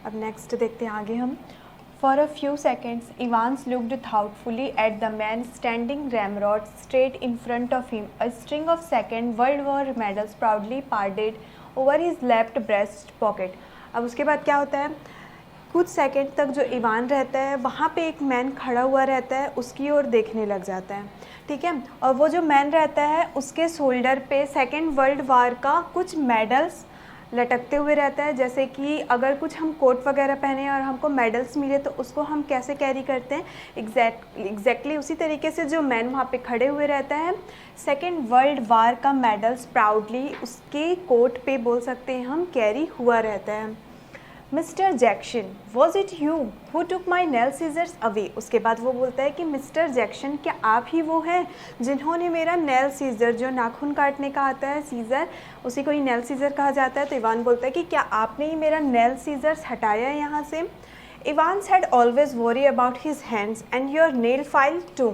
अब नेक्स्ट देखते हैं आगे हम। For a few seconds, Evans looked thoughtfully at the man standing ramrod straight in front of him. A string of Second World War medals proudly paraded over his left breast pocket. अब उसके बाद क्या होता है, कुछ second तक जो Ivan रहता है वहाँ पे एक मैन खड़ा हुआ रहता है, उसकी ओर देखने लग जाता है, ठीक है। और वो जो मैन रहता है उसके शोल्डर पे सेकेंड वर्ल्ड वार का कुछ मेडल्स लटकते हुए रहता है। जैसे कि अगर कुछ हम कोट वगैरह पहने और हमको मेडल्स मिले तो उसको हम कैसे कैरी करते हैं, एग्जैक्टली उसी तरीके से जो मैन वहाँ पे खड़े हुए रहता है, सेकेंड वर्ल्ड वार का मेडल्स प्राउडली उसके कोट पे बोल सकते हैं हम कैरी हुआ रहता है। Mister Jackson, was it you who took my nail scissors away. उसके बाद वो बोलता है कि मिस्टर जैक्सन, क्या आप ही वो हैं जिन्होंने मेरा नेल सीजर, जो नाखून काटने का आता है सीज़र, उसी को ही नेल सीजर कहा जाता है। तो इवान बोलता है कि क्या आपने ही मेरा नेल सीजर्स हटाया है यहाँ से। Evans had always worry about his hands and your nail file too.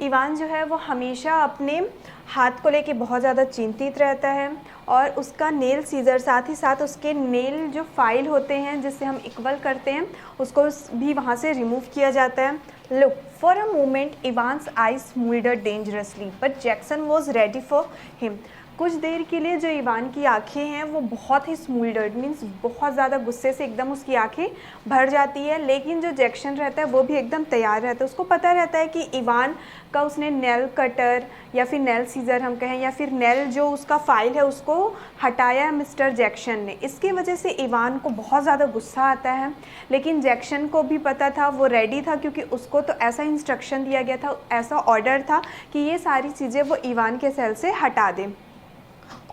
Evan जो है वो हमेशा अपने हाथ को लेके बहुत ज़्यादा चिंतित रहता है और उसका नेल सीज़र, साथ ही साथ उसके नेल जो फाइल होते हैं जिससे हम इक्वल करते हैं, उसको भी वहाँ से रिमूव किया जाता है। Look, for a moment Evans eyes smouldered dangerously but Jackson was ready for him. कुछ देर के लिए जो इवान की आंखें हैं वो बहुत ही स्मोल्डर्ड मीन्स बहुत ज़्यादा गुस्से से एकदम उसकी आंखें भर जाती है, लेकिन जो जैक्सन रहता है वो भी एकदम तैयार रहता है। उसको पता रहता है कि इवान का उसने नेल कटर या फिर नेल सीज़र हम कहें या फिर नेल जो उसका फाइल है उसको हटाया है मिस्टर जैक्सन ने। इसकी वजह से इवान को बहुत ज़्यादा गुस्सा आता है, लेकिन जैक्सन को भी पता था, वो रेडी था, क्योंकि उसको तो ऐसा इंस्ट्रक्शन दिया गया था, ऐसा ऑर्डर था कि ये सारी चीज़ें वो इवान के सेल से हटा दें।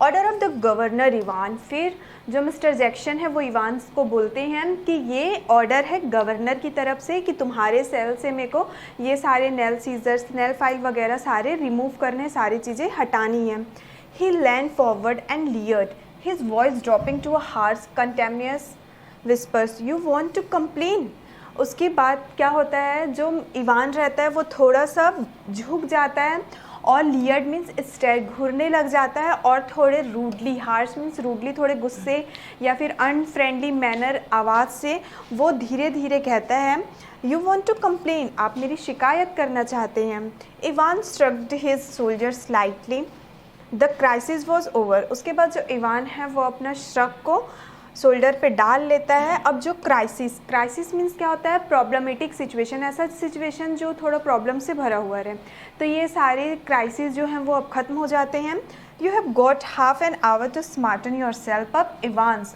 Order of the governor Ivan. फिर जो मिस्टर जैक्सन है वो इवान को बोलते हैं कि ये ऑर्डर है गवर्नर की तरफ से कि तुम्हारे सेल से मेरे को ये सारे नेल सीजर्स, नेल फाइल वगैरह सारे रिमूव करने, सारी चीज़ें हटानी हैं। He leaned forward and leered, his voice dropping to a harsh contemptuous whispers, you want to complain. उसके बाद क्या होता है, जो इवान रहता है वो थोड़ा सा झुक जाता है और लियर्ड मीन्स स्टेयर, घूरने लग जाता है और थोड़े रूडली, हार्श मीन्स रूडली, थोड़े गुस्से या फिर अनफ्रेंडली मैनर आवाज़ से वो धीरे धीरे कहता है, यू वॉन्ट टू कंप्लेन, आप मेरी शिकायत करना चाहते हैं। Evan stroked his soldier slightly, the crisis was over. उसके बाद जो इवान है वो अपना श्रग को शोल्डर पे डाल लेता है। अब जो क्राइसिस मीन्स क्या होता है, प्रॉब्लमेटिक सिचुएशन, ऐसा सिचुएशन जो थोड़ा प्रॉब्लम से भरा हुआ रहे। तो ये सारे क्राइसिस जो हैं वो अब ख़त्म हो जाते हैं। You have got half an hour to smarten yourself up Evans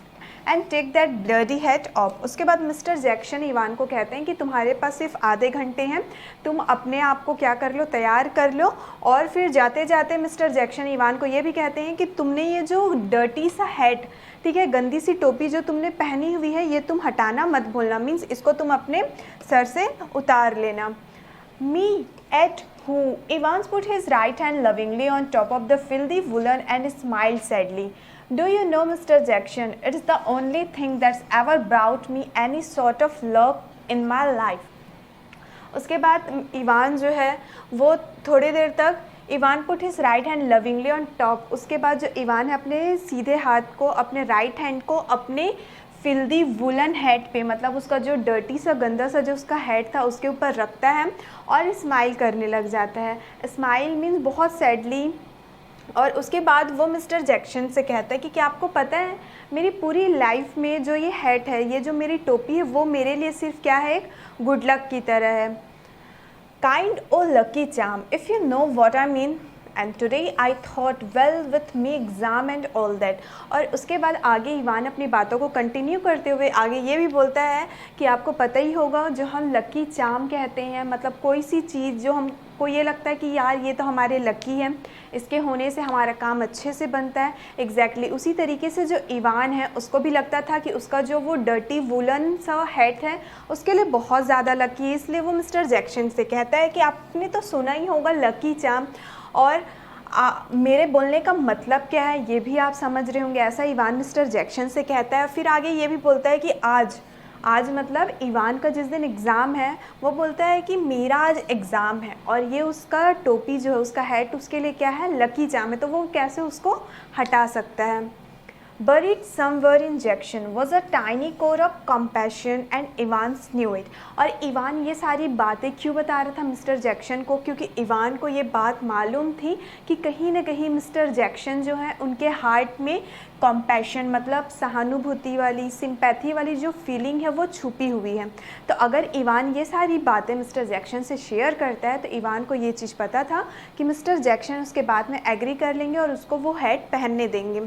and take that bloody head off. उसके बाद मिस्टर जैक्सन इवान को कहते हैं कि तुम्हारे पास सिर्फ आधे घंटे हैं, तुम अपने आप को क्या कर लो, तैयार कर लो। और फिर जाते जाते मिस्टर जैक्सन इवान को ये भी कहते हैं कि तुमने ये जो डर्टी सा हेड, ठीक है, गंदी सी टोपी जो तुमने पहनी हुई है, ये तुम हटाना मत भूलना, मीन्स इसको तुम अपने सर से उतार लेना। Me at who? Evans put his right hand lovingly on top of the filthy woolen and smiled sadly. Do you know, Mr. Jackson, it is the only thing that's ever brought me any sort of luck in my life. उसके बाद Ivan जो है वो थोड़ी देर तक Ivan put his right hand lovingly on top. उसके बाद जो इवान है अपने सीधे हाथ को, अपने राइट हैंड को अपने फिल्दी वुलन हेड पे, मतलब उसका जो डर्टी सा गंदा सा जो उसका हेड था उसके ऊपर रखता है और स्माइल करने लग जाता है। स्माइल मीन्स बहुत सैडली। और उसके बाद वो मिस्टर जैक्सन से कहता है कि क्या आपको पता है, मेरी पूरी लाइफ में जो ये हेड है, ये जो मेरी टोपी है, वो मेरे लिए सिर्फ क्या है, एक गुड लक की तरह है। Kind of lucky charm, if you know what I mean. And today I thought well with me exam and all that. और उसके बाद आगे इवान अपनी बातों को कंटिन्यू करते हुए आगे ये भी बोलता है कि आपको पता ही होगा जो हम लकी चार्म कहते हैं, मतलब कोई सी चीज़ जो हमको ये लगता है कि यार ये तो हमारे लकी है, इसके होने से हमारा काम अच्छे से बनता है। एग्जैक्टली उसी तरीके से जो इवान है उसको भी लगता था कि उसका जो वो डर्टी वुलन सा हेड है उसके लिए बहुत ज़्यादा लकी है। इसलिए वो मिस्टर जैक्सन से कहता है कि आपने तो सुना ही होगा लकी चार्म, और मेरे बोलने का मतलब क्या है ये भी आप समझ रहे होंगे। ऐसा इवान मिस्टर जैक्सन से कहता है। फिर आगे ये भी बोलता है कि आज मतलब इवान का जिस दिन एग्ज़ाम है वो बोलता है कि मेरा आज एग्ज़ाम है, और ये उसका टोपी जो है, उसका हेड, उसके लिए क्या है, लकी चार्म है, तो वो कैसे उसको हटा सकता है। Buried somewhere in Jackson was a tiny core of compassion and Evans knew it. और इवान ये सारी बातें क्यों बता रहा था मिस्टर जैक्सन को? क्योंकि इवान को ये बात मालूम थी कि कहीं ना कहीं मिस्टर जैक्सन जो है उनके हार्ट में कॉम्पैशन मतलब सहानुभूति वाली, सिंपैथी वाली जो फीलिंग है वो छुपी हुई है। तो अगर इवान ये सारी बातें मिस्टर जैक्सन से शेयर करता है तो इवान को ये चीज़ पता था कि मिस्टर जैक्सन उसके बाद में एग्री कर लेंगे और उसको वो हैट पहनने देंगे।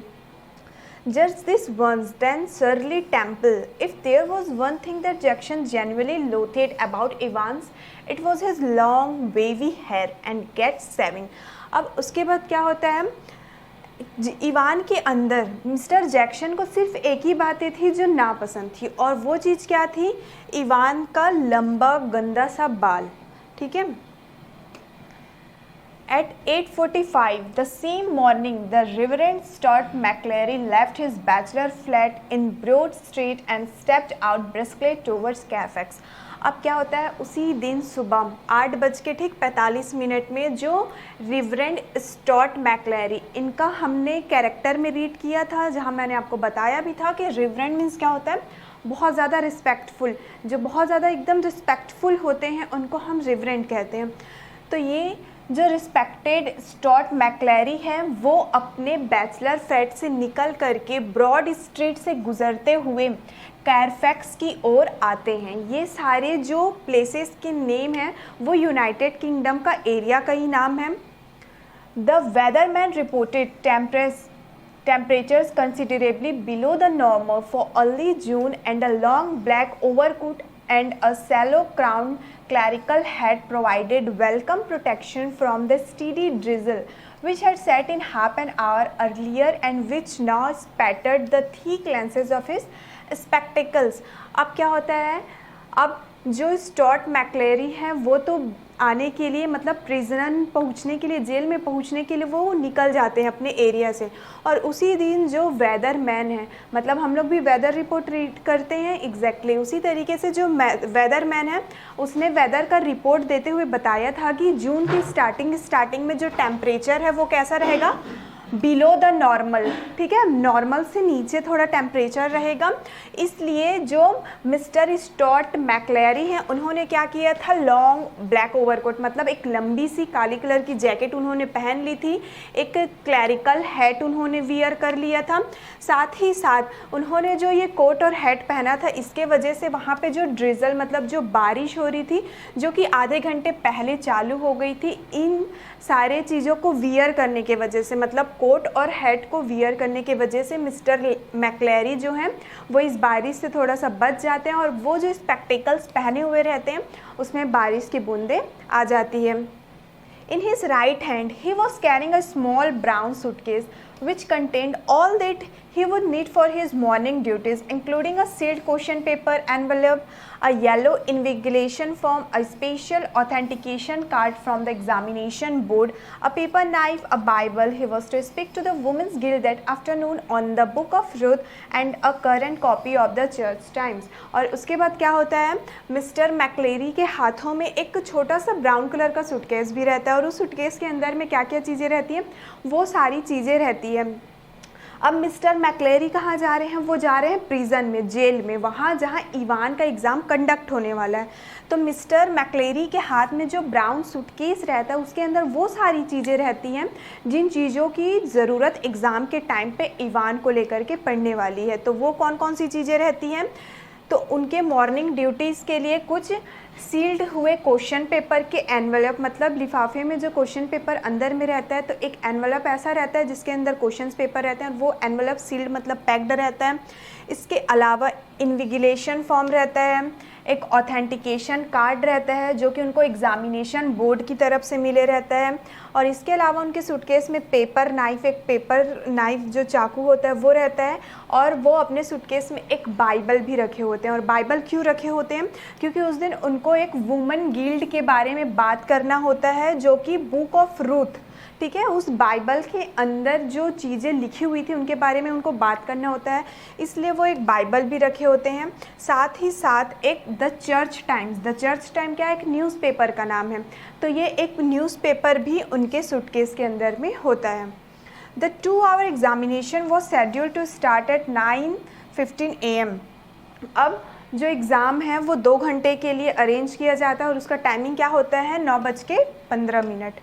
Just this once, then Shirley Temple. If there was one thing that Jackson genuinely loathed about Evans, it was his long wavy hair and get saving. अब उसके बाद क्या होता है, इवान के अंदर मिस्टर जैक्सन को सिर्फ एक ही बातें थी जो नापसंद थी, और वो चीज़ क्या थी? इवान का लंबा गंदा सा बाल। ठीक है। At 8:45 the same morning, the Reverend Stuart McClary left his bachelor flat in Broad Street and stepped out briskly towards Fairfax. अब क्या होता है, उसी दिन सुबह 8:45 में जो रिवरेंड स्टॉट मैक्लैरी, इनका हमने कैरेक्टर में रीड किया था, जहां मैंने आपको बताया भी था कि रिवरेंड मीन्स क्या होता है, बहुत ज़्यादा रिस्पेक्टफुल, जो बहुत ज़्यादा एकदम रिस्पेक्टफुल होते हैं उनको हम रिवरेंड कहते हैं। तो ये जो रिस्पेक्टेड स्टॉट मैक्लैरी हैं वो अपने बैचलर फ्लैट से निकल करके ब्रॉड स्ट्रीट से गुजरते हुए कैरफैक्स की ओर आते हैं। ये सारे जो प्लेसेस के नेम हैं वो यूनाइटेड किंगडम का एरिया का ही नाम है। The weatherman reported temperatures considerably below the normal for early June, and a long black overcoat and a shallow crowned clerical hat provided welcome protection from the steady drizzle which had set in half an hour earlier and which now spattered the thick lenses of his spectacles. अब क्या होता है, अब जो स्टॉट मैक्लैरी हैं वो तो आने के लिए मतलब प्रिजन पहुंचने के लिए, जेल में पहुंचने के लिए वो निकल जाते हैं अपने एरिया से, और उसी दिन जो वेदर मैन है, मतलब हम लोग भी वेदर रिपोर्ट रीड करते हैं एग्जैक्टली उसी तरीके से जो वेदर मैन है उसने वेदर का रिपोर्ट देते हुए बताया था कि जून की स्टार्टिंग में जो टेम्परेचर है वो कैसा रहेगा, बिलो द नॉर्मल। ठीक है, नॉर्मल से नीचे थोड़ा टेम्परेचर रहेगा। इसलिए जो मिस्टर स्टॉट मैक्लैरी हैं उन्होंने क्या किया था, लॉन्ग ब्लैक ओवरकोट मतलब एक लंबी सी काली कलर की जैकेट उन्होंने पहन ली थी, एक क्लैरिकल हैट उन्होंने वियर कर लिया था, साथ ही साथ उन्होंने जो ये कोट और हैट पहना था इसके वजह से वहाँ पे जो ड्रिजल मतलब जो बारिश हो रही थी जो कि आधे घंटे पहले चालू हो गई थी, इन सारे चीज़ों को वियर करने के वजह से, मतलब कोट और हैट को वियर करने के वजह से मिस्टर मैक्लैरी जो हैं वो इस बारिश से थोड़ा सा बच जाते हैं, और वो जो स्पेक्टिकल्स पहने हुए रहते हैं उसमें बारिश की बूंदें आ जाती है। In his right hand, he was carrying a small brown suitcase which contained all that he would need for his morning duties, including a sealed question paper envelope, a yellow invigilation form, a special authentication card from the examination board, a paper knife, a Bible he was to speak to the Women's Guild that afternoon on, the Book of Ruth, and a current copy of the Church Times. और उसके बाद क्या होता है, mister मैक्लैरी के हाथों में एक छोटा सा ब्राउन कलर का सूटकेस भी रहता है, और उस सूटकेस के अंदर में क्या क्या चीज़ें रहती हैं, वो सारी चीज़ें रहती हैं। अब मिस्टर मैक्लैरी कहाँ जा रहे हैं, वो जा रहे हैं प्रिजन में, जेल में, वहाँ जहाँ इवान का एग्ज़ाम कंडक्ट होने वाला है। तो मिस्टर मैक्लैरी के हाथ में जो ब्राउन सूटकेस रहता है उसके अंदर वो सारी चीज़ें रहती हैं जिन चीज़ों की ज़रूरत एग्ज़ाम के टाइम पे इवान को लेकर के पढ़ने वाली है। तो वो कौन कौन सी चीज़ें रहती हैं, तो उनके मॉर्निंग ड्यूटीज़ के लिए कुछ सील्ड हुए क्वेश्चन पेपर के एनवलप, मतलब लिफाफे में जो क्वेश्चन पेपर अंदर में रहता है, तो एक एनवलप ऐसा रहता है जिसके अंदर क्वेश्चन पेपर रहते हैं, वो एनवलप सील्ड मतलब पैक्ड रहता है। इसके अलावा इन्विगिलेशन फॉर्म रहता है, एक ऑथेंटिकेशन कार्ड रहता है जो कि उनको एग्ज़ामिनेशन बोर्ड की तरफ से मिले रहता है, और इसके अलावा उनके सूटकेस में पेपर नाइफ, एक पेपर नाइफ जो चाकू होता है वो रहता है, और वो अपने सूटकेस में एक बाइबल भी रखे होते हैं। और बाइबल क्यों रखे होते हैं, क्योंकि उस दिन उनको एक वुमेन गिल्ड के बारे में बात करना होता है जो कि बुक ऑफ रूथ, ठीक है, उस बाइबल के अंदर जो चीज़ें लिखी हुई थी उनके बारे में उनको बात करना होता है, इसलिए वो एक बाइबल भी रखे होते हैं। साथ ही साथ एक the church times, the church time क्या है, एक न्यूज़पेपर का नाम है, तो ये एक न्यूज़पेपर भी उनके सूटकेस के अंदर में होता है। The 2-hour examination was scheduled to start at 9:15 AM. अब जो एग्ज़ाम है वो 2 घंटे के लिए अरेंज किया जाता है और उसका टाइमिंग क्या होता है 9:15.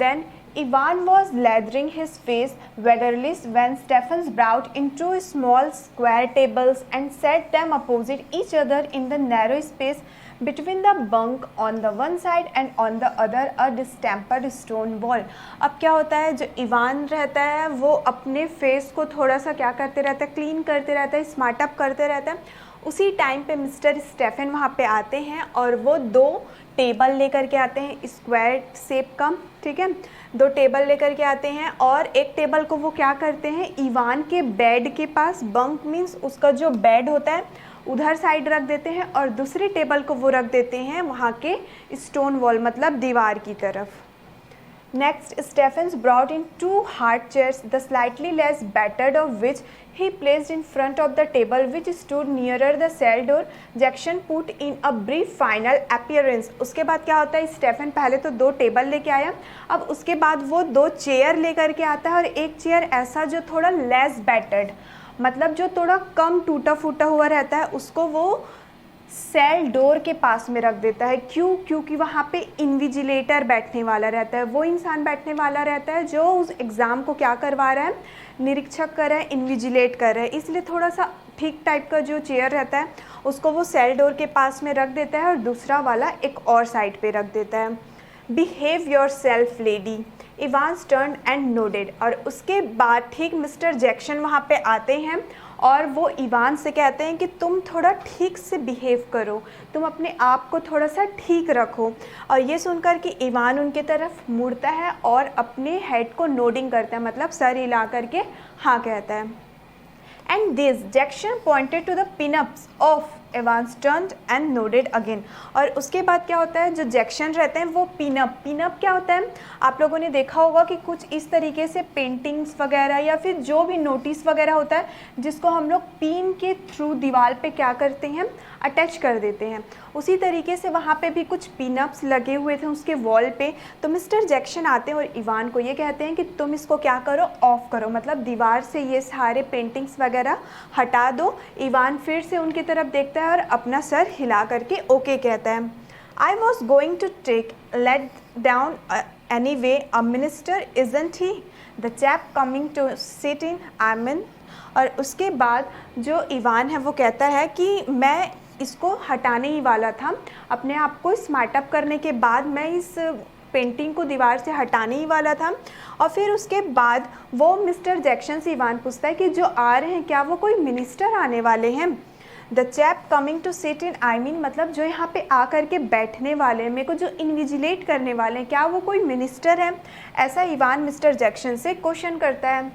Then Ivan was lathering his face vigorously when Stefan brought in 2 small square tables and set them opposite each other in the narrow space between the bunk on the one side and on the other a distempered stone wall. अब क्या होता है, जो Ivan रहता है वो अपने face को थोड़ा सा क्या करते रहता है, क्लीन करते रहता है, स्मार्ट अप करते रहता है. उसी टाइम पे मिस्टर स्टेफन वहाँ पे आते हैं और वो 2 टेबल लेकर के आते हैं स्क्वायर शेप का. ठीक है, 2 टेबल लेकर के आते हैं और एक टेबल को वो क्या करते हैं इवान के बेड के पास, बंक मीन्स उसका जो बेड होता है उधर साइड रख देते हैं और दूसरी टेबल को वो रख देते हैं वहाँ के स्टोन वॉल मतलब दीवार की तरफ. Next, Stefan brought in 2 hard chairs, the slightly less battered of which he placed in front of the table which stood nearer the cell door. Jackson put in a brief final appearance. उसके बाद क्या होता है, Stephen पहले तो 2 table लेके आया, अब उसके बाद वो 2 चेयर लेकर के आता है और एक चेयर ऐसा जो थोड़ा लेस बैटर्ड मतलब जो थोड़ा कम टूटा फूटा हुआ रहता है उसको वो सेल डोर के पास में रख देता है. क्यों? क्योंकि वहाँ पे इन्विजिलेटर बैठने वाला रहता है, वो इंसान बैठने वाला रहता है जो उस एग्ज़ाम को क्या करवा रहा है, निरीक्षक कर रहा है, इन्विजिलेट कर रहा है. इसलिए थोड़ा सा ठीक टाइप का जो चेयर रहता है उसको वो सेल डोर के पास में रख देता है और दूसरा वाला एक और साइड पे रख देता है. Behave your self lady. Evans turn and nodded. और उसके बाद ठीक मिस्टर जैक्सन वहाँ पे आते हैं और वो इवान से कहते हैं कि तुम थोड़ा ठीक से बिहेव करो, तुम अपने आप को थोड़ा सा ठीक रखो. और ये सुनकर कि इवान उनके तरफ मुड़ता है और अपने हेड को नोडिंग करता है मतलब सर हिला करके हाँ कहता है. And this Jackson pointed to the pinups of Evans turned and nodded again. और उसके बाद क्या होता है, जो जैक्सन रहते हैं वो पिनअप क्या होता है, आप लोगों ने देखा होगा कि कुछ इस तरीके से पेंटिंग्स वगैरह या फिर जो भी नोटिस वगैरह होता है जिसको हम लोग पिन के थ्रू दीवार पे क्या करते हैं, अटैच कर देते हैं. उसी तरीके से वहाँ पे भी कुछ पिनअप्स लगे हुए थे उसके वॉल पे. तो मिस्टर जैक्सन आते हैं और इवान को ये कहते हैं कि तुम इसको क्या करो, ऑफ करो, मतलब दीवार से ये सारे पेंटिंग्स वगैरह हटा दो. इवान फिर से उनकी तरफ देखता है और अपना सर हिला करके ओके कहता है. I was going to take let down anyway a minister isn't he the chap coming to sit in I mean. और उसके बाद जो इवान है वो कहता है कि मैं इसको हटाने ही वाला था, अपने आप को स्मार्ट अप करने के बाद मैं इस पेंटिंग को दीवार से हटाने ही वाला था. और फिर उसके बाद वो मिस्टर जैक्सन से इवान पूछता है कि जो आ रहे हैं क्या वो कोई मिनिस्टर आने वाले हैं. The chap coming to sit in I mean मतलब जो यहाँ पे आकर के बैठने वाले हैं, मेरे को जो इन्विजिलेट करने वाले हैं, क्या वो कोई मिनिस्टर है, ऐसा इवान मिस्टर जैक्सन से क्वेश्चन करता है.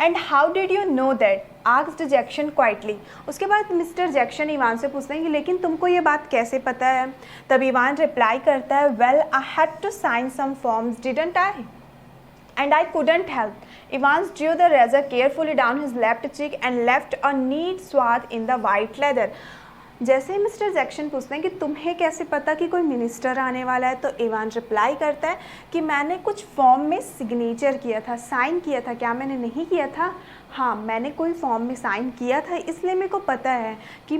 And how did you know that asked Jackson quietly. उसके बाद मिस्टर जैक्सन इवान से पूछते हैं कि लेकिन तुमको ये बात कैसे पता है. तब इवान रिप्लाई करता है, well I had to sign some forms didn't I and I couldn't help. Evans drew the razor carefully down his left cheek and left a neat swath in the white leather. जैसे ही mister Jackson पूछते हैं कि तुम्हें कैसे पता कि कोई minister आने वाला है, तो इवान रिप्लाई करता है कि मैंने कुछ फॉर्म में सिग्नेचर किया था, साइन किया था. क्या मैंने नहीं किया था? हाँ, मैंने कोई फॉर्म में साइन किया था, इसलिए मेरे को पता है कि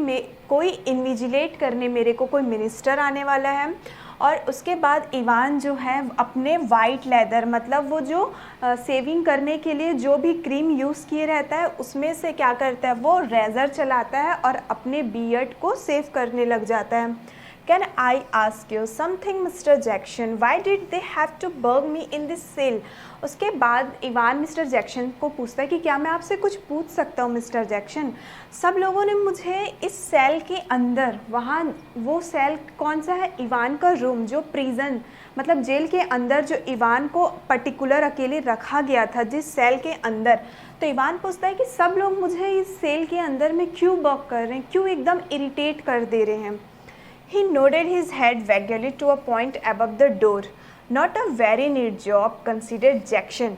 कोई इन्विजिलेट करने मेरे को कोई मिनिस्टर आने वाला है. और उसके बाद इवान जो है अपने वाइट लेदर मतलब वो जो सेविंग करने के लिए जो भी क्रीम यूज़ किए रहता है उसमें से क्या करता है, वो रेज़र चलाता है और अपने बियर्ड को सेव करने लग जाता है. Can I ask you something mister Jackson, why did they have to bug me in this cell. उसके बाद इवान मिस्टर जैक्सन को पूछता है कि क्या मैं आपसे कुछ पूछ सकता हूँ मिस्टर जैक्सन. सब लोगों ने मुझे इस सेल के अंदर, वहाँ वो सेल कौन सा है, इवान का रूम, जो प्रिजन मतलब जेल के अंदर जो इवान को पर्टिकुलर अकेले रखा गया था जिस सेल के अंदर. तो इवान पूछता है कि सब लोग मुझे इस सेल के अंदर में क्यों बर्ग कर रहे हैं, क्यों एकदम इरिटेट कर दे रहे हैं. He nodded his head vaguely to a point above the door. Not a very neat job, considered Jackson.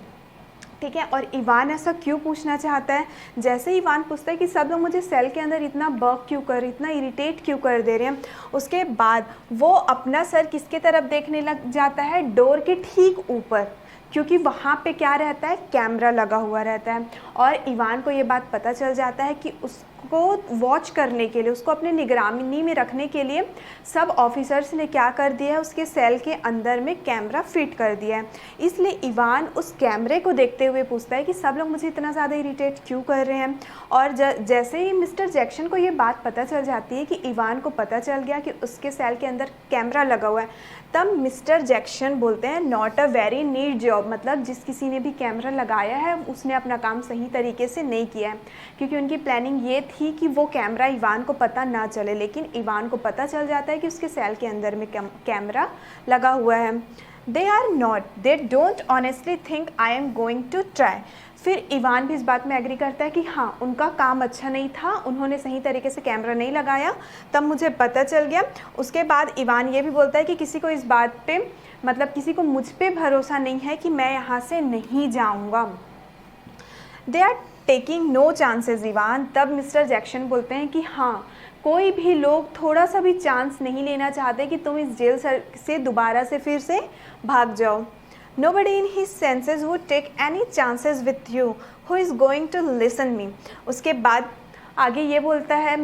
ठीक है, और इवान ऐसा क्यों पूछना चाहता है. जैसे इवान पूछता है कि सब लोग मुझे सेल के अंदर इतना बर्ग क्यों कर, इतना इरिटेट क्यों कर दे रहे हैं, उसके बाद वो अपना सर किसके तरफ देखने लग जाता है, डोर के ठीक ऊपर. क्योंकि वहाँ पे क्या रहता है, कैमरा लगा हुआ रहता है। और इवान को ये बात पता चल जाता है कि उसको वॉच करने के लिए, उसको अपने निगरानी में रखने के लिए सब ऑफिसर्स ने क्या कर दिया है, उसके सेल के अंदर में कैमरा फिट कर दिया है। इसलिए इवान उस कैमरे को देखते हुए पूछता है कि सब लोग मुझे इतना ज़्यादा इरिटेट क्यों कर रहे हैं। और जैसे ही मिस्टर जैक्सन को ये बात पता चल जाती है कि इवान को पता चल गया कि उसके सेल के अंदर कैमरा लगा हुआ है, तब मिस्टर जैक्सन बोलते हैं not a very neat job, मतलब जिस किसी ने भी कैमरा लगाया है उसने अपना काम सही तरीके से नहीं किया है। क्योंकि उनकी प्लानिंग ये थी कि वो कैमरा इवान को पता ना चले, लेकिन इवान को पता चल जाता है कि उसके सेल के अंदर में कैमरा लगा हुआ है। They don't honestly think I am going to try. फिर इवान भी इस बात में एग्री करता है कि हाँ, उनका काम अच्छा नहीं था, उन्होंने सही तरीके से कैमरा नहीं लगाया, तब मुझे पता चल गया। उसके बाद इवान ये भी बोलता है कि किसी को इस बात पे, मतलब किसी को मुझ पे भरोसा नहीं है कि मैं यहाँ से नहीं जाऊँगा। They are taking no chances Evan. तब मिस्टर जैक्सन बोलते हैं कि हाँ, कोई भी लोग थोड़ा सा भी चांस नहीं लेना चाहते कि तुम इस जेल से दोबारा से फिर से भाग जाओ। Nobody in his senses would take any chances with you who is going to listen me। उसके बाद आगे ये बोलते हैं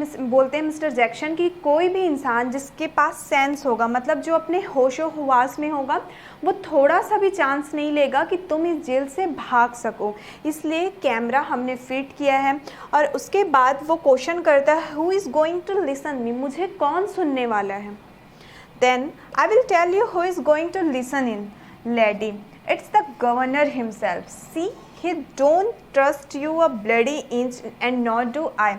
मिस्टर जैक्सन कि कोई भी इंसान जिसके पास सेंस होगा, मतलब जो अपने होशो हवास में होगा, वो थोड़ा सा भी चांस नहीं लेगा कि तुम इस जेल से भाग सको। इसलिए कैमरा हमने फिट किया है। और उसके बाद वो क्वेश्चन करता है who is going to listen me, मुझे कौन सुनने वाला है। Then I will tell you who is going to listen in lady, it's the governor himself। See, he don't trust you a bloody inch and nor do I।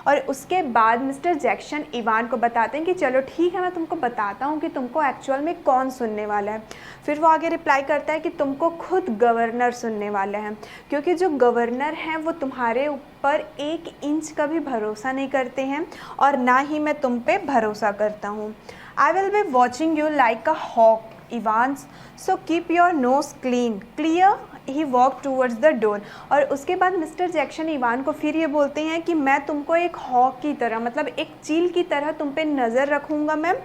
और उसके बाद mister Jackson Ivan को बताते हैं कि चलो ठीक है, मैं तुमको बताता हूँ कि तुमको एक्चुअल में कौन सुनने वाला है। फिर वो आगे रिप्लाई करता है कि तुमको खुद गवर्नर सुनने वाला है, क्योंकि जो गवर्नर हैं वो तुम्हारे ऊपर 1 इंच का भी भरोसा नहीं करते हैं और ना ही मैं तुम पे भरोसा करता हूँ। I will be watching you like a hawk Evans, so keep your nose clear। He walked towards the door। और उसके बाद मिस्टर जैक्सन इवान को फिर ये बोलते हैं कि मैं तुमको एक हॉक की तरह, मतलब एक चील की तरह तुम पे नज़र रखूँगा मैं,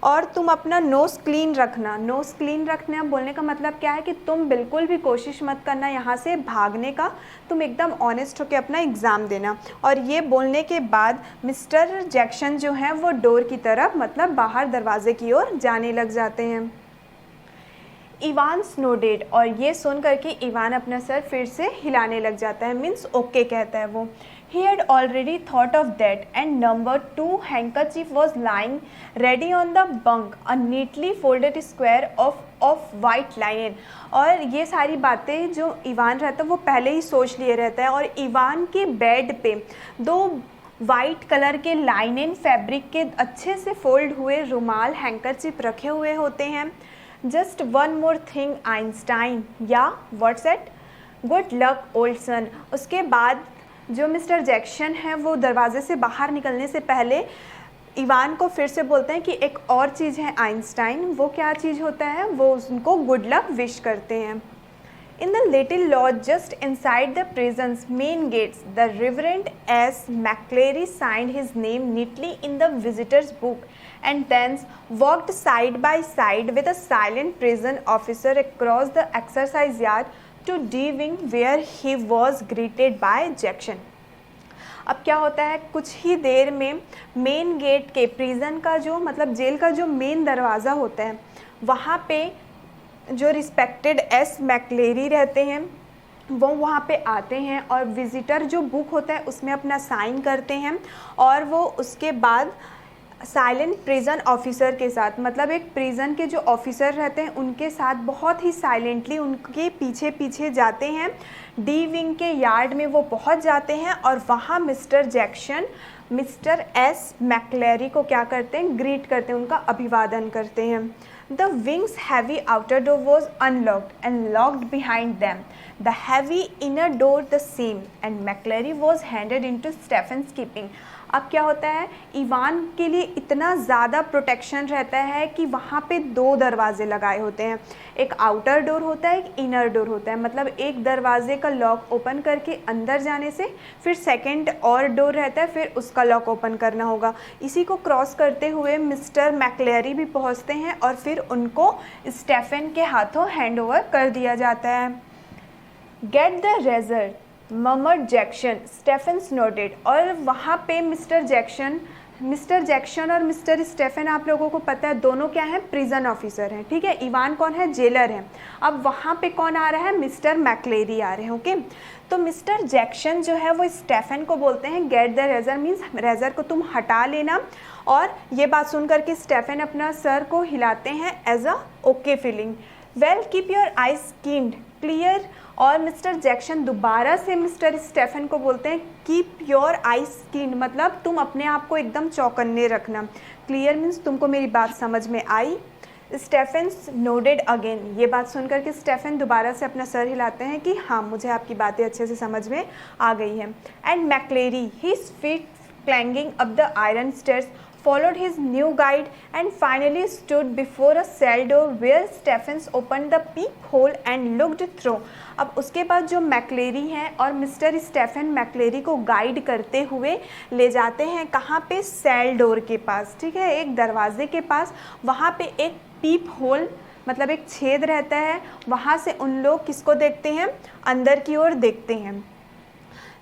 और तुम अपना नोज़ क्लीन रखना। नोज़ क्लीन रखना बोलने का मतलब क्या है कि तुम बिल्कुल भी कोशिश मत करना यहाँ से भागने का, तुम एकदम ऑनेस्ट होकर अपना एग्ज़ाम देना। और ये बोलने के बाद मिस्टर जैक्सन जो हैं वो डोर की तरफ, मतलब बाहर दरवाजे की ओर जाने लग जाते हैं। इवान स्नोडेड, और ये सुन करके इवान अपना सर फिर से हिलाने लग जाता है, मीन्स ओके कहता है वो। He had already thought of that and number 2 handkerchief was lying ready on the bunk, a neatly folded square of white linen। और ये सारी बातें जो इवान रहता है वो पहले ही सोच लिए रहता है। और इवान के बेड पे 2 वाइट कलर के लाइनिन फैब्रिक के अच्छे से फोल्ड हुए रुमाल हैंकरचिप रखे हुए होते हैं। Just one more thing Einstein, या what's it, good luck old son. उसके बाद जो मिस्टर जैक्सन है वो दरवाजे से बाहर निकलने से पहले इवान को फिर से बोलते हैं कि एक और चीज़ है आइंस्टाइन। वो क्या चीज़ होता है, वो उनको गुड लक विश करते हैं। In the little lodge just inside the prison's main gates, the Reverend S. McCleary signed his name neatly in the visitor's book and thence walked side by side with a silent prison officer across the exercise yard to D wing where he was greeted by Jackson। अब क्या होता है, कुछ ही देर में main gate के, prison का जो, मतलब जेल का जो मेन दरवाज़ा होता है, वहाँ पे जो रिस्पेक्टेड एस मैक्लेरी रहते हैं वो वहाँ पे आते हैं और विज़िटर जो बुक होता है उसमें अपना साइन करते हैं। और वो उसके बाद साइलेंट प्रिजन ऑफिसर के साथ, मतलब एक प्रिजन के जो ऑफिसर रहते हैं उनके साथ बहुत ही साइलेंटली उनके पीछे पीछे जाते हैं। डी विंग के यार्ड में वो पहुँच जाते हैं और वहाँ मिस्टर जैक्सन मिस्टर एस मैक्लेरी को क्या करते हैं, ग्रीट करते हैं, उनका अभिवादन करते हैं। The wing's heavy outer door was unlocked and locked behind them, the heavy inner door the same, and McCleary was handed into Stephen's keeping। अब क्या होता है, इवान के लिए इतना ज़्यादा प्रोटेक्शन रहता है कि वहाँ पे 2 दरवाजे लगाए होते हैं, एक आउटर डोर होता है, एक इनर डोर होता है। मतलब एक दरवाजे का लॉक ओपन करके अंदर जाने से फिर सेकंड और डोर रहता है, फिर उसका लॉक ओपन करना होगा। इसी को क्रॉस करते हुए मिस्टर मैक्लेरी भी पहुँचते हैं और फिर उनको स्टेफन के हाथों हैंड ओवर कर दिया जाता है। Get the razor murmured Jackson, Stephen snorted. और वहाँ पे मिस्टर जैक्सन और मिस्टर स्टेफन, आप लोगों को पता है दोनों क्या हैं, प्रिजन ऑफिसर हैं, ठीक है। इवान कौन है, जेलर है। अब वहाँ पे कौन आ रहा है, मिस्टर मैक्लेरी आ रहे हैं, ओके। तो मिस्टर जैक्सन जो है वो स्टेफन को बोलते हैं get the razor, means razor को तुम हटा लेना। और ये बात सुन करके स्टेफन अपना सर को हिलाते हैं as a okay feeling. Well keep your eyes skinned clear. और मिस्टर जैक्सन दोबारा से मिस्टर स्टेफन को बोलते हैं कीप योर आईज स्किन्ड, मतलब तुम अपने आप को एकदम चौकन्ने रखना। क्लियर मीन्स तुमको मेरी बात समझ में आई। स्टेफन नोडेड अगेन, ये बात सुनकर के स्टेफन दोबारा से अपना सर हिलाते हैं कि हाँ मुझे आपकी बातें अच्छे से समझ में आ गई हैं। And McCleary his feet clanging up the iron stairs followed his new guide and finally stood before a cell door where Stephens opened the peephole and looked through। अब उसके बाद जो मैक्लेरी हैं और मिस्टर स्टेफन मैक्लेरी को गाइड करते हुए ले जाते हैं कहाँ पे, सेल डोर के पास, ठीक है, एक दरवाजे के पास। वहाँ पे एक पीप होल मतलब एक छेद रहता है, वहाँ से उन लोग किसको देखते हैं, अंदर की ओर देखते हैं।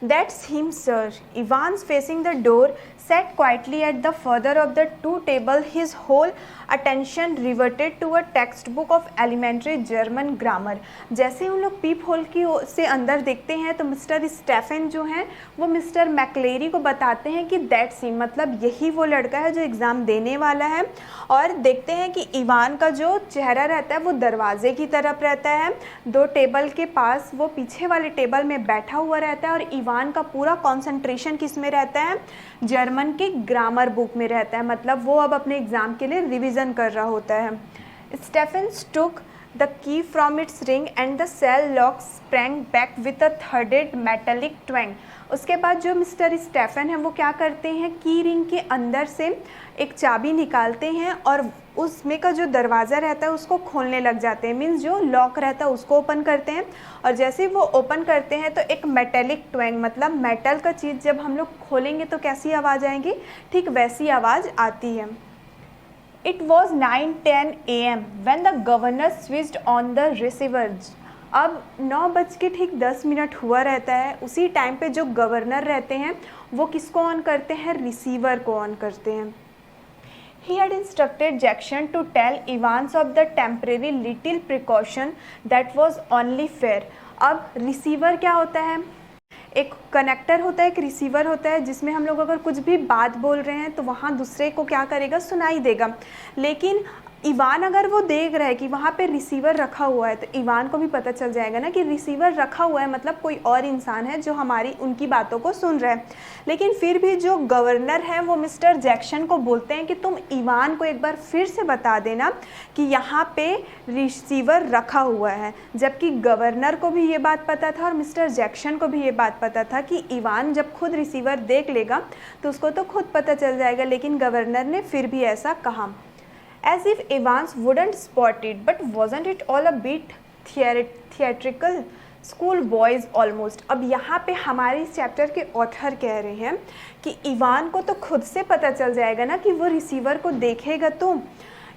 That's him, sir. Ivan's facing the door, sat quietly at the further of the two tables, his whole attention reverted to a textbook of elementary German grammar। जैसे उन लोग पीप होल की से अंदर देखते हैं तो मिस्टर स्टेफन जो हैं वो मिस्टर मैक्लेरी को बताते हैं कि दैट्स हिम, मतलब यही वो लड़का है जो एग्ज़ाम देने वाला है। और देखते हैं कि इवान का जो चेहरा रहता है वो दरवाजे की तरफ रहता है, 2 टेबल के पास वो पीछे वाले टेबल में बैठा हुआ रहता है। और इवान का पूरा कंसंट्रेशन किस में रहता है, जर्मन के ग्रामर बुक में रहता है, मतलब वो अब अपने एग्ज़ाम के लिए रिवीजन कर रहा होता है। Stephen took the key from its ring and the cell lock sprang back with a थर्डेड मेटेलिक ट्वैंग। उसके बाद जो मिस्टर स्टेफन है वो क्या करते हैं, की रिंग के अंदर से एक चाबी निकालते हैं और उसमें का जो दरवाज़ा रहता है उसको खोलने लग जाते हैं, मीन्स जो लॉक रहता है उसको ओपन करते हैं। और जैसे वो ओपन करते हैं तो एक मेटेलिक ट्वैंग, मतलब मेटल का चीज़ जब हम लोग खोलेंगे तो कैसी आवाज़ आएगी, ठीक वैसी आवाज़ आती है। It was 9:10 AM when the governor switched on the receivers। अब 9:10 हुआ रहता है, उसी टाइम पे जो गवर्नर रहते हैं वो किसको ऑन करते हैं, रिसीवर को ऑन करते हैं। He had instructed Jackson to tell Evans of the temporary little precaution that was only fair। अब रिसीवर क्या होता है, एक कनेक्टर होता है, एक रिसीवर होता है, जिसमें हम लोग अगर कुछ भी बात बोल रहे हैं तो वहाँ दूसरे को क्या करेगा, सुनाई देगा। लेकिन इवान अगर वो देख रहा है कि वहाँ पे रिसीवर रखा हुआ है तो इवान को भी पता चल जाएगा ना कि रिसीवर रखा हुआ है, मतलब कोई और इंसान है जो हमारी उनकी बातों को सुन रहा है। लेकिन फिर भी जो गवर्नर है वो मिस्टर जैक्सन को बोलते हैं कि तुम इवान को एक बार फिर से बता देना कि यहाँ पे रिसीवर रखा हुआ है। जबकि गवर्नर को भी ये बात पता था और मिस्टर जैक्सन को भी ये बात पता था कि इवान जब खुद रिसीवर देख लेगा तो उसको तो खुद पता चल जाएगा, लेकिन गवर्नर ने फिर भी ऐसा कहा। As if Evans wouldn't spot it, but wasn't it all a bit theatrical? School boys almost। अब यहाँ पे हमारे इस चैप्टर के ऑथर कह रहे हैं कि इवान को तो खुद से पता चल जाएगा ना कि वो रिसीवर को देखेगा, तो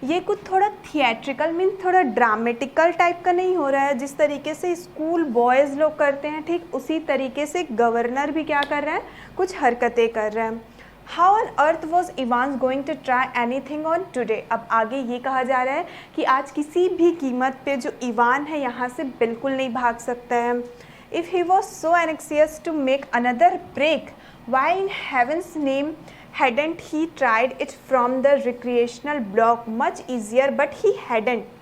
ये कुछ थोड़ा थिएट्रिकल मीन्स थोड़ा ड्रामेटिकल टाइप का नहीं हो रहा है। जिस तरीके से स्कूल बॉयज़ लोग करते हैं ठीक उसी तरीके से गवर्नर भी क्या कर रहा है, कुछ हरकतें कर रहा है। How on earth was Evans going to try anything on today? अब आगे ये कहा जा रहा है कि आज किसी भी कीमत पे जो इवान है यहाँ से बिल्कुल नहीं भाग सकता है। If he was so anxious to make another break, why in heaven's name hadn't he tried it from the recreational block? Much easier, but he hadn't।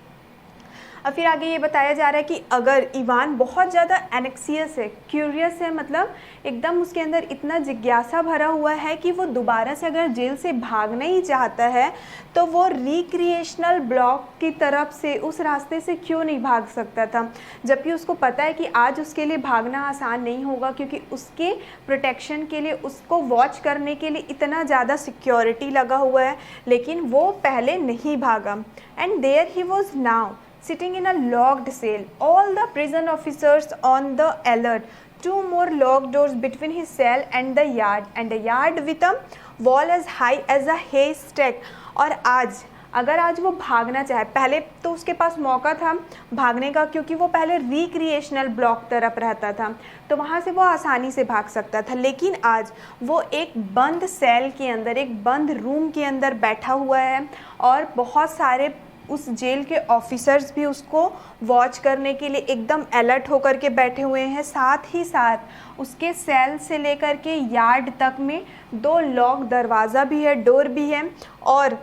और फिर आगे ये बताया जा रहा है कि अगर इवान बहुत ज़्यादा एनेक्सियस है, क्यूरियस है, मतलब एकदम उसके अंदर इतना जिज्ञासा भरा हुआ है कि वो दोबारा से अगर जेल से भागना ही चाहता है तो वो रिक्रिएशनल ब्लॉक की तरफ से उस रास्ते से क्यों नहीं भाग सकता था, जबकि उसको पता है कि आज उसके लिए भागना आसान नहीं होगा, क्योंकि उसके प्रोटेक्शन के लिए, उसको वॉच करने के लिए इतना ज़्यादा सिक्योरिटी लगा हुआ है, लेकिन वो पहले नहीं भागा। And there he was now sitting in a locked cell, all the prison officers on the alert, two more locked doors between his cell and the yard with a wall as high as a haystack। और आज वो भागना चाहे, पहले तो उसके पास मौका था भागने का, क्योंकि वो पहले रिक्रिएशनल ब्लॉक तरफ रहता था तो वहाँ से वो आसानी से भाग सकता था, लेकिन आज वो एक बंद सेल के अंदर, एक बंद रूम के अंदर बैठा हुआ है और बहुत सारे उस जेल के ऑफिसर्स भी उसको वॉच करने के लिए एकदम अलर्ट होकर के बैठे हुए हैं। साथ ही साथ उसके सेल से लेकर के यार्ड तक में 2 लॉक दरवाज़ा भी है, डोर भी है, और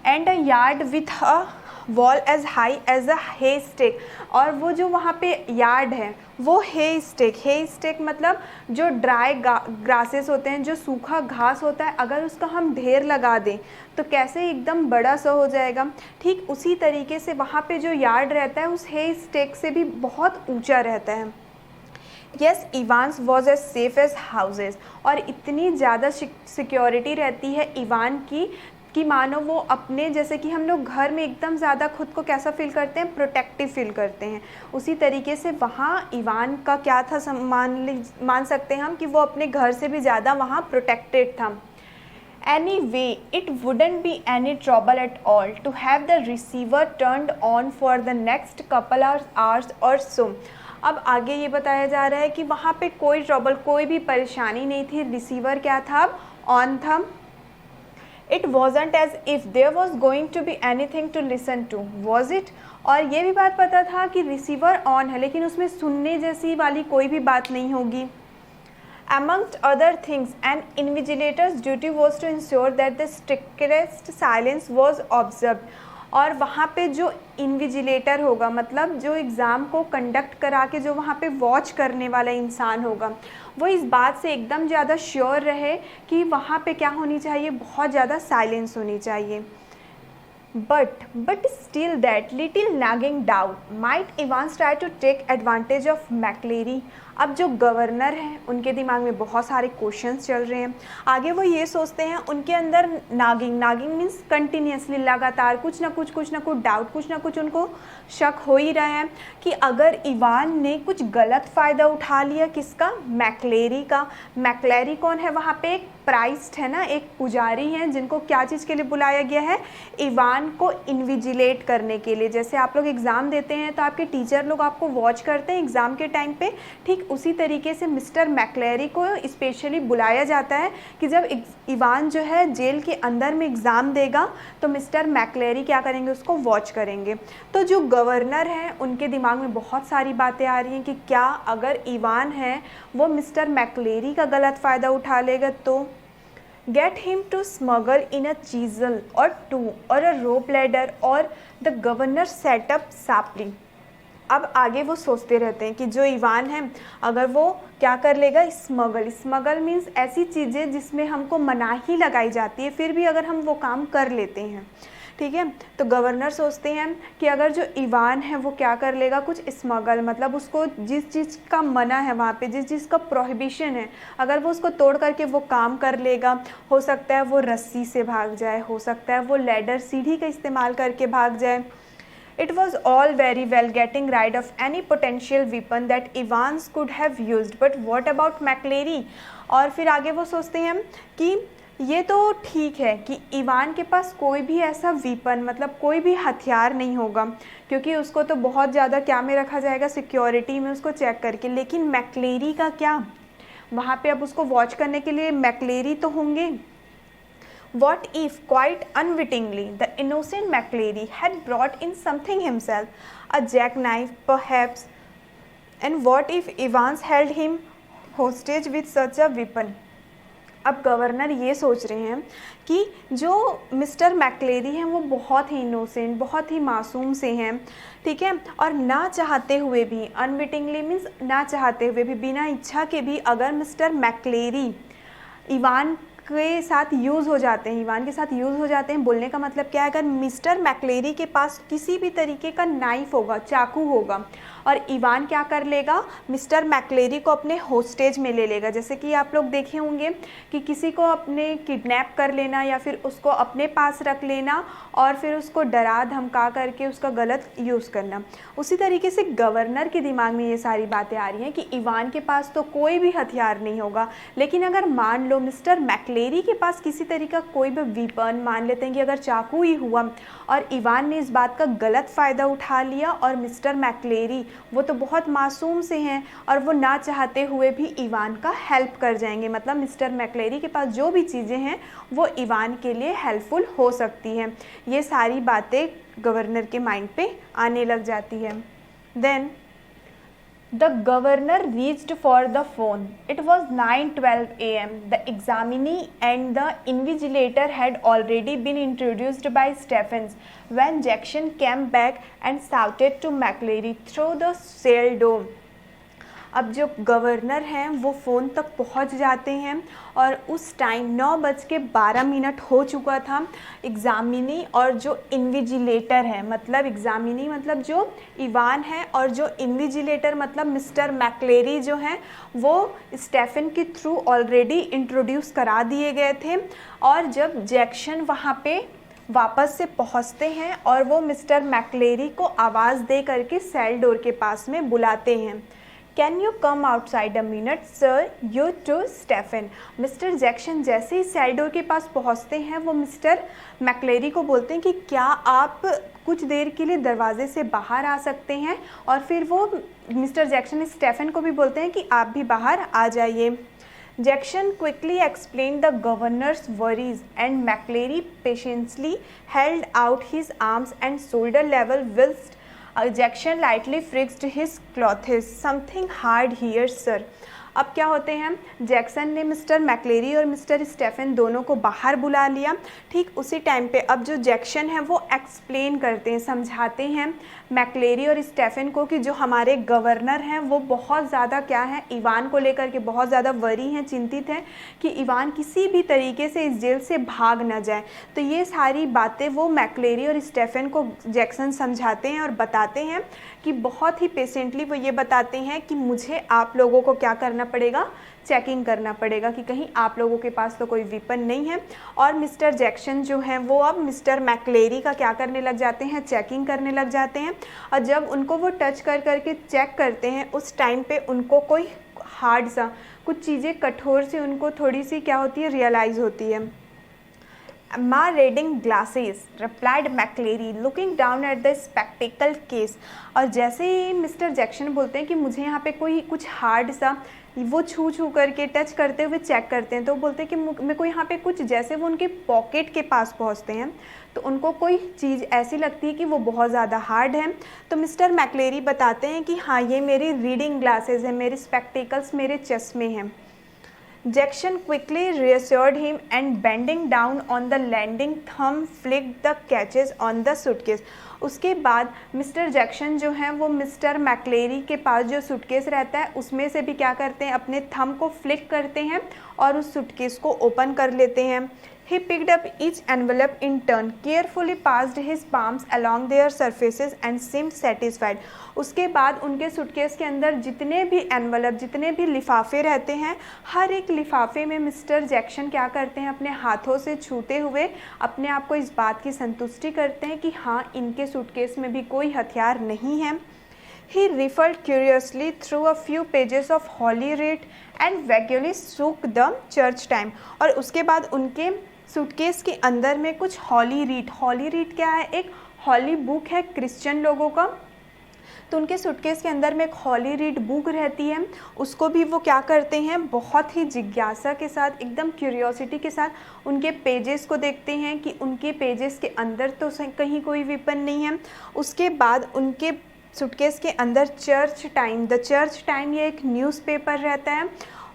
and a yard with a wall as high as a haystack. और वो जो वहाँ पे यार्ड है वो हे स्टेक मतलब जो ड्राई ग्रासेस होते हैं, जो सूखा घास होता है, अगर उसका हम ढेर लगा दें तो कैसे एकदम बड़ा सा हो जाएगा, ठीक उसी तरीके से वहाँ पे जो यार्ड रहता है उस हे स्टेक से भी बहुत ऊंचा रहता है। Yes, Evans was as safe as houses. और इतनी ज़्यादा सिक्योरिटी रहती है इवान की कि मानो वो अपने, जैसे कि हम लोग घर में एकदम ज़्यादा खुद को कैसा फील करते हैं, प्रोटेक्टिव फील करते हैं, उसी तरीके से वहाँ इवान का क्या था, मान सकते हैं हम कि वो अपने घर से भी ज़्यादा वहाँ प्रोटेक्टेड था। Anyway, it wouldn't be any trouble at all to have the receiver turned on for the next couple hours or so। अब आगे ये बताया जा रहा है कि वहाँ पे कोई ट्रबल, कोई भी परेशानी नहीं थी, रिसीवर क्या था, अब ऑन था। It wasn't as if there was going to be anything to listen to, was it? और ये भी बात पता था कि रिसीवर ऑन है, लेकिन उसमें सुनने जैसी वाली कोई भी बात नहीं होगी। Amongst other things, an invigilator's duty was to ensure that the strictest silence was observed। और वहाँ पे जो इन्विजिलेटर होगा, मतलब जो एग्ज़ाम को कंडक्ट करा के जो वहाँ पे वॉच करने वाला इंसान होगा, वो इस बात से एकदम ज़्यादा श्योर रहे कि वहाँ पे क्या होनी चाहिए, बहुत ज़्यादा साइलेंस होनी चाहिए। But still that little nagging doubt might Evans try to take advantage of McCleary। अब जो गवर्नर हैं उनके दिमाग में बहुत सारे क्वेश्चंस चल रहे हैं। आगे वो ये सोचते हैं, उनके अंदर नागिंग मीन्स कंटिन्यूसली, लगातार कुछ ना कुछ डाउट, कुछ ना कुछ उनको शक हो ही रहा है कि अगर इवान ने कुछ गलत फ़ायदा उठा लिया, किसका, मैक्लेरी का। मैक्लेरी कौन है, वहाँ पे एक प्राइस्ट है ना, एक पुजारी हैं जिनको क्या चीज़ के लिए बुलाया गया है, इवान को इन्विजिलेट करने के लिए। जैसे आप लोग एग्ज़ाम देते हैं तो आपके टीचर लोग आपको वॉच करते हैं एग्ज़ाम के टाइम पे, ठीक उसी तरीके से मिस्टर मैक्लेरी को स्पेशली बुलाया जाता है कि जब इवान जो है जेल के अंदर में एग्ज़ाम देगा तो मिस्टर मैक्लेरी क्या करेंगे, उसको वॉच करेंगे। तो जो गवर्नर हैं उनके दिमाग में बहुत सारी बातें आ रही हैं कि क्या अगर इवान है वो मिस्टर मैक्लेरी का गलत फ़ायदा उठा लेगा तो get him to smuggle in a chisel or two or a rope ladder or the governor set up sapling। अब आगे वो सोचते रहते हैं कि जो इवान है अगर वो क्या कर लेगा, स्मगल मीन्स ऐसी चीज़ें जिसमें हमको मनाही लगाई जाती है, फिर भी अगर हम वो काम कर लेते हैं, ठीक है। तो गवर्नर सोचते हैं कि अगर जो इवान है वो क्या कर लेगा, कुछ स्मगल, मतलब उसको जिस चीज़ का मना है वहाँ पे, जिस चीज़ का प्रोहिबिशन है, अगर वो उसको तोड़ करके वो काम कर लेगा, हो सकता है वो रस्सी से भाग जाए, हो सकता है वो लैडर, सीढ़ी का इस्तेमाल करके भाग जाए। It was all very well getting rid of any potential weapon that Evans could have used, but what about McCleary? और फिर आगे वो सोचते हैं कि ये तो ठीक है कि इवान के पास कोई भी ऐसा वीपन, मतलब कोई भी हथियार नहीं होगा, क्योंकि उसको तो बहुत ज़्यादा क्या में रखा जाएगा, सिक्योरिटी में उसको चेक करके। लेकिन मैक्लेरी का क्या, वहाँ पे अब उसको वॉच करने के लिए मैक्लेरी तो होंगे। What if, quite unwittingly, the innocent McCleary had brought in something himself, a jackknife perhaps, and what if Evans held him hostage with such a weapon? अब गवर्नर ये सोच रहे हैं कि जो मिस्टर मैक्लेरी हैं वो बहुत ही इनोसेंट, बहुत ही मासूम से हैं, ठीक है, और ना चाहते हुए भी, अनविटिंगली मीन्स ना चाहते हुए भी, बिना इच्छा के भी, अगर मिस्टर मैक्लेरी इवान के साथ यूज़ हो जाते हैं, इवान के साथ यूज़ हो जाते हैं, बोलने का मतलब क्या है, अगर मिस्टर मैक्लेरी के पास किसी भी तरीके का नाइफ होगा, चाकू होगा, और इवान क्या कर लेगा, मिस्टर मैक्लेरी को अपने होस्टेज में ले लेगा। जैसे कि आप लोग देखे होंगे कि किसी को अपने किडनैप कर लेना या फिर उसको अपने पास रख लेना और फिर उसको डरा धमका करके उसका गलत यूज़ करना। उसी तरीके से गवर्नर के दिमाग में ये सारी बातें आ रही हैं कि इवान के पास तो कोई भी हथियार नहीं होगा, लेकिन अगर मान लो मिस्टर मैक्लेरी के पास किसी तरीका कोई भी वीपन, मान लेते हैं कि अगर चाकू ही हुआ और इवान ने इस बात का गलत फ़ायदा उठा लिया और मिस्टर मैक्लेरी वो तो बहुत मासूम से हैं और वो ना चाहते हुए भी इवान का हेल्प कर जाएंगे, मतलब मिस्टर मैक्लेरी के पास जो भी चीज़ें हैं वो इवान के लिए हेल्पफुल हो सकती हैं। ये सारी बातें गवर्नर के माइंड पे आने लग जाती है। Then The governor reached for the phone. It was 9:12 a.m. The examinee and the invigilator had already been introduced by Stephens when Jackson came back and shouted to McLeary through the cell door. अब जो governor हैं वो phone तक पहुंच जाते हैं और उस टाइम 9:12 हो चुका था। एग्ज़ामिनी और जो इन्विजिलेटर है, मतलब एग्ज़ामिनी मतलब जो इवान है और जो इन्विजिलेटर मतलब मिस्टर मैक्लेरी जो हैं वो स्टेफन के थ्रू ऑलरेडी इंट्रोड्यूस करा दिए गए थे। और जब जैक्सन वहाँ पे वापस से पहुँचते हैं और वो मिस्टर मैक्लेरी को आवाज़ दे करके सेल डोर के पास में बुलाते हैं। Can you come outside a minute sir, you too Stephen. Mister Jackson जैसे ही सेल डोर के पास पहुंचते हैं वो मिस्टर मैक्लेरी को बोलते हैं कि क्या आप कुछ देर के लिए दरवाजे से बाहर आ सकते हैं, और फिर वो मिस्टर जैक्सन स्टेफन को भी बोलते हैं कि आप भी बाहर आ जाइए। Jackson quickly explained the governor's worries and McLeary patiently held out his arms and shoulder level whilst Jackson lightly frisked his clothes. Something hard here, sir. अब क्या होते हैं, जैक्सन ने मिस्टर मैक्लेरी और मिस्टर स्टेफन दोनों को बाहर बुला लिया। ठीक उसी टाइम पे अब जो जैक्सन है वो एक्सप्लेन करते हैं, समझाते हैं मैक्लेरी और स्टेफन को कि जो हमारे गवर्नर हैं वो बहुत ज़्यादा क्या है, इवान को लेकर के बहुत ज़्यादा वरी हैं, चिंतित हैं कि इवान किसी भी तरीके से इस जेल से भाग ना जाए। तो ये सारी बातें वो मैक्लेरी और स्टेफन को जैक्सन समझाते हैं और बताते हैं कि बहुत ही पेशेंटली वो ये बताते हैं कि मुझे आप लोगों को क्या करना पड़ेगा, चेकिंग करना पड़ेगा कि कहीं आप लोगों के पास तो कोई वेपन नहीं है। और मिस्टर जैक्सन जो हैं वो अब मिस्टर मैक्लेरी का क्या करने लग जाते हैं, चेकिंग करने लग जाते हैं। और जब उनको वो टच कर करके चेक करते हैं उस टाइम पे उनको कोई हार्ड सा कुछ चीज़ें कठोर से उनको थोड़ी सी क्या होती है, रियलाइज़ होती है। Ma reading glasses, replied McLeary, looking down at the spectacle case. और जैसे ही मिस्टर जैक्सन बोलते हैं कि मुझे यहाँ पे कोई कुछ हार्ड सा, वो छू करके टच करते हुए चेक करते हैं, तो बोलते हैं कि मेरे को यहाँ पे कुछ, जैसे वो उनके पॉकेट के पास पहुँचते हैं तो उनको कोई चीज़ ऐसी लगती है कि वो बहुत ज़्यादा हार्ड है। तो मिस्टर मैक्लेरी बताते हैं कि हाँ ये मेरी रीडिंग ग्लासेस है, मेरे स्पेक्टिकल्स, मेरे चश्मे हैं। Jackson quickly reassured him and bending down on the landing thumb flicked the catches on the suitcase. उसके बाद मिस्टर जैक्सन जो हैं वो मिस्टर मैक्लेरी के पास जो सूटकेस रहता है उसमें से भी क्या करते हैं, अपने थंब को फ्लिक करते हैं और उस सूटकेस को ओपन कर लेते हैं। He picked up each envelope in turn, carefully passed his palms along their surfaces and seemed satisfied. उसके बाद उनके सूटकेस के अंदर जितने भी एनवलप, जितने भी लिफाफे रहते हैं, हर एक लिफाफे में मिस्टर जैक्सन क्या करते हैं, अपने हाथों से छूते हुए अपने आप को इस बात की संतुष्टि करते हैं कि हाँ इनके सूटकेस में भी कोई हथियार नहीं है। He riffled curiously through a few pages of Holy Writ and vaguely shook the church time. और उसके बाद उनके सूटकेस के अंदर में कुछ हॉली रीट क्या है, एक हॉली बुक है क्रिश्चियन लोगों का। तो उनके सूटकेस के अंदर में एक हॉली रीट बुक रहती है, उसको भी वो क्या करते हैं, बहुत ही जिज्ञासा के साथ, एकदम क्यूरियोसिटी के साथ उनके पेजेस को देखते हैं कि उनके पेजेस के अंदर तो कहीं कोई वेपन नहीं है। उसके बाद उनके सूटकेस के अंदर द चर्च टाइम ये एक न्यूज़पेपर रहता है,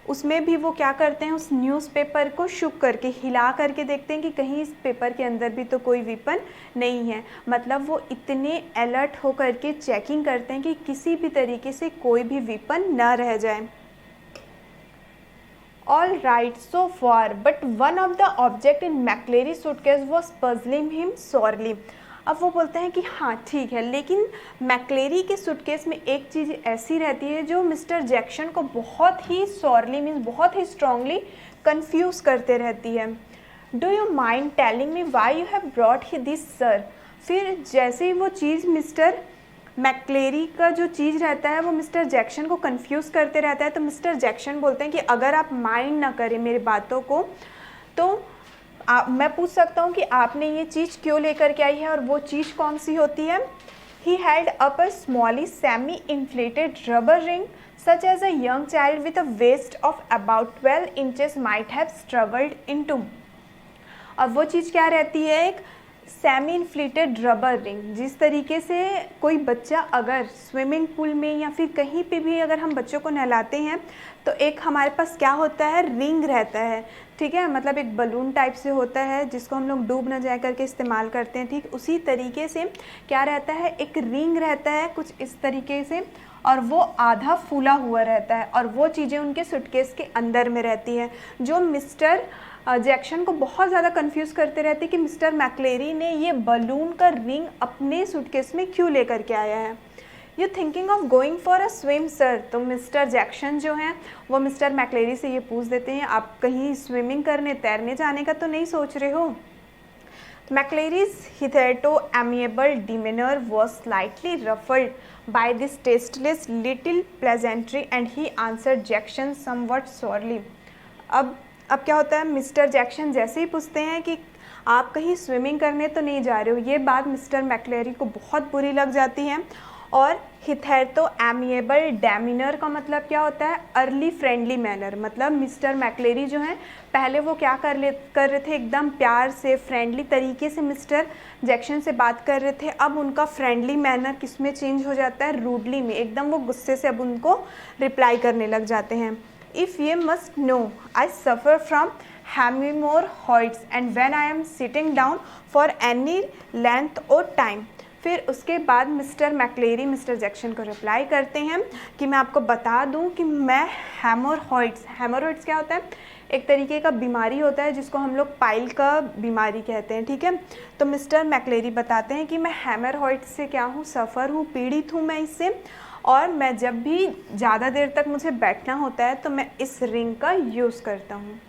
उसमें भी वो क्या करते हैं, उस न्यूज़पेपर को शुक करके हिला करके देखते हैं कि कहीं इस पेपर के अंदर भी तो कोई वेपन नहीं है। मतलब वो इतने अलर्ट हो करके चेकिंग करते हैं कि किसी भी तरीके से कोई भी वेपन ना रह जाए। All right, so far, but one of the object in McClary suitcase was puzzling him sorely. अब वो बोलते हैं कि हाँ ठीक है, लेकिन मैक्लेरी के सूटकेस में एक चीज़ ऐसी रहती है जो मिस्टर जैक्सन को बहुत ही सॉरली मीन्स बहुत ही स्ट्रांगली कंफ्यूज करते रहती है। Do you mind telling me why you have brought he this sir. फिर जैसे ही वो चीज़ मिस्टर मैक्लेरी का जो चीज़ रहता है वो मिस्टर जैक्सन को कंफ्यूज करते रहता है, तो मिस्टर जैक्सन बोलते हैं कि अगर आप माइंड ना करें मेरी बातों को तो मैं पूछ सकता हूँ कि आपने ये चीज़ क्यों लेकर के आई है और वो चीज़ कौन सी होती है। He had up a smallish semi inflated rubber ring such as a young child with a waist of about 12 inches might have struggled into. अब वो चीज़ क्या रहती है, एक सेमी इन्फ्लेटेड रबर रिंग। जिस तरीके से कोई बच्चा अगर स्विमिंग पूल में या फिर कहीं पे भी अगर हम बच्चों को नहलाते हैं तो एक हमारे पास क्या होता है, रिंग रहता है, ठीक है, मतलब एक बलून टाइप से होता है जिसको हम लोग डूब न जाए करके इस्तेमाल करते हैं। ठीक उसी तरीके से क्या रहता है, एक रिंग रहता है कुछ इस तरीके से, और वो आधा फूला हुआ रहता है और वो चीज़ें उनके सूटकेस के अंदर में रहती है, जो मिस्टर जैक्सन को बहुत ज़्यादा कंफ्यूज करते रहते कि मिस्टर मैक्लेरी ने ये बलून का रिंग अपने सूटकेस में क्यों लेकर के आया है। You thinking of going for a swim sir. तो मिस्टर जैक्सन जो हैं वो मिस्टर मैक्लेरी से ये पूछ देते हैं, आप कहीं स्विमिंग करने तैरने जाने का तो नहीं सोच रहे हो। मैक्लेरीज hitherto amiable demeanor was slightly ruffled by this tasteless little pleasantry and he answered Jackson somewhat sourly. अब क्या होता है, मिस्टर जैक्सन जैसे ही पूछते हैं कि आप कहीं स्विमिंग करने तो नहीं जा रहे हो, ये बात मिस्टर मैक्लेरी को बहुत बुरी लग जाती है। और hitherto amiable demeanor का मतलब क्या होता है, अर्ली फ्रेंडली मैनर। मतलब मिस्टर मैक्लेरी जो हैं पहले वो क्या कर रहे थे, एकदम प्यार से फ्रेंडली तरीके से मिस्टर जैक्सन से बात कर रहे थे। अब उनका फ्रेंडली मैनर किस में चेंज हो जाता है, रूडली में, एकदम वो गुस्से से अब उनको रिप्लाई करने लग जाते हैं। If you must know, I suffer from hemorrhoids and when I am sitting down for any length or time. फिर उसके बाद मिस्टर मैक्लेरी मिस्टर जैक्सन को रिप्लाई करते हैं कि मैं आपको बता दूं कि मैं हेमोरॉइड्स क्या होता है, एक तरीके का बीमारी होता है जिसको हम लोग पाइल का बीमारी कहते हैं, ठीक है। तो मिस्टर मैक्लेरी बताते हैं कि मैं हेमोरॉइड्स से क्या हूँ, सफ़र हूँ, पीड़ित हूँ मैं इससे, और मैं जब भी ज़्यादा देर तक मुझे बैठना होता है तो मैं इस रिंग का यूज़ करता हूँ।